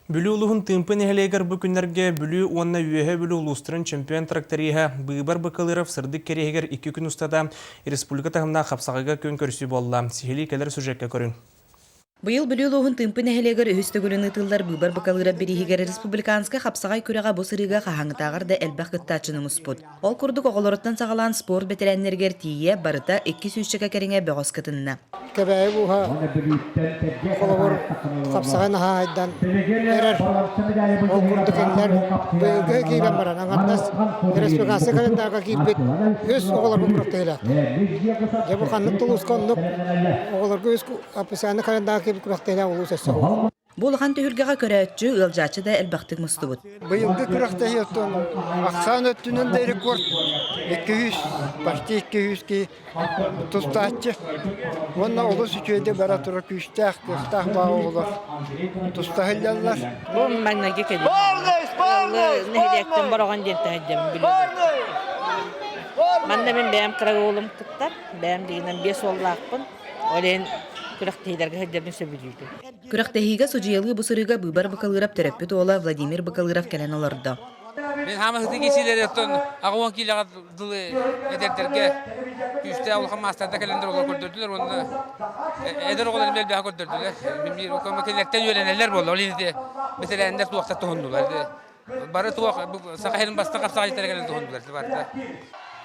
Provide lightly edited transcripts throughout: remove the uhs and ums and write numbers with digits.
Бүлі улуғын тымпын әхелегер бүкінерге бүлі онна үйеге бүлі улустырын чемпион тракториға бұйбар бұқылыров сырдық керегер 2 күн ұстада республика тағымна қапсағыға көн көрсі болла. Сихили келер сюжетке көрін. Быйыл бүлі улуғын тымпын әхелегер үхістігіліні тылдар бұйбар бұқылыров берігер республиканска қапсағай көріға бұсырыға қағаңытағыр да әлбәқ күттачыны мұспыд. Ол күрдік оғылырыттан сағалан спорт бетерәннергер тие барыта 2 сүйшіға кәріңе бөғыз кытынна. Кебәйі бұға қолығыр қапсағын хайдан әрір ол күрдікенлер бұйылғы кейбен баран. Аңғатнас республикасы календағы кейбет өз оғылар бұл күріктейлі. Жабы қанлық тұлысқанлық оғыларға өз апысаны календағы кейбет күріктейлі олу сөз соғыл. Болған түйіргеға көрі өтчі ұлжачы да әлбәқтік мұсты бұд. Бұйылғы күріктейлі өттін ақсан өттінін дәрі көрт 200, башты 200 кей тұстатчы. Онна олы сүтөйді бәрі тұры күштәқ, күштәқ бағы олар. Тұстағылялар. Бұл мәннәге кәді. Нәхедектен бар оған денті әддем біледі. Мәнді мен бәйім қырағы олым тұттар. Бәйім дегенен 5 олы ақпын. Олен күрақтейдерге әддемін сөбілейді. Күрақтейіға сұжиялығы бұсырыға бұйбар бұқалырап төрәппет ола Владимир Бұқалырав кәлен оларды. Мен хамысты кесилер еттен ағуан кейліға дылы әдердерге күшті ауылға мастарда кәлендер олар көрдірділер. Оны әдер оғылар мәл бәға көрдірділер. Мен өкімі келектен өленелер болды. Ол енді mesela әндер туақта тұғындылар. Бары туақ сақайын баста қапсаға жетері кәлен тұғындылар.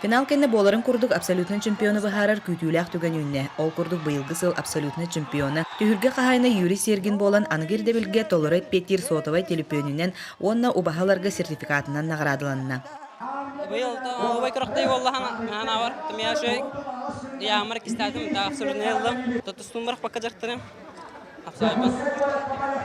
Финал кенне боларын курдук абсолютный чемпионы бахарар күтүләк түгән үнне. Ол курдук быйылгы сыл абсолютный чемпионы. Түһүргә кахайна Юрий Сергин болан аныгерде билге толорай Петир Сотовай телепөнүнен онна убахаларга сертификатынан наградыланна. Быйыл обай күрәктей боллаһан ана бар. Тимяшей. Я марк истәдем та абсолютный елдым. Тотустум бар пакка жактырым. Абсолютный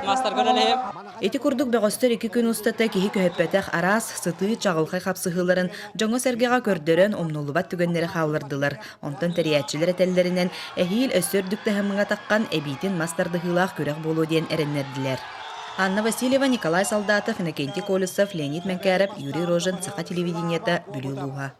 мастер гөлелем. Эти курдук бөгөстөр 2 күн устата кихи көһөппәтәх арас, сыты, чагылхай хапсыһыларын жоңо сәргега көрдөрөн омнулубат түгәннәре халлардылар. Онтан тәриячиләр әтәлләреннән әһил өсөрдүктә һәмгә таккан әбитин мастардыһылах көрәк болу дигән эреннәрдиләр. Анна Васильева, Николай Солдатов, Иннокентий Колесов, Леонид Мәкәров, Юрий Рожен, Саха телевидениета, Бүлүлуга.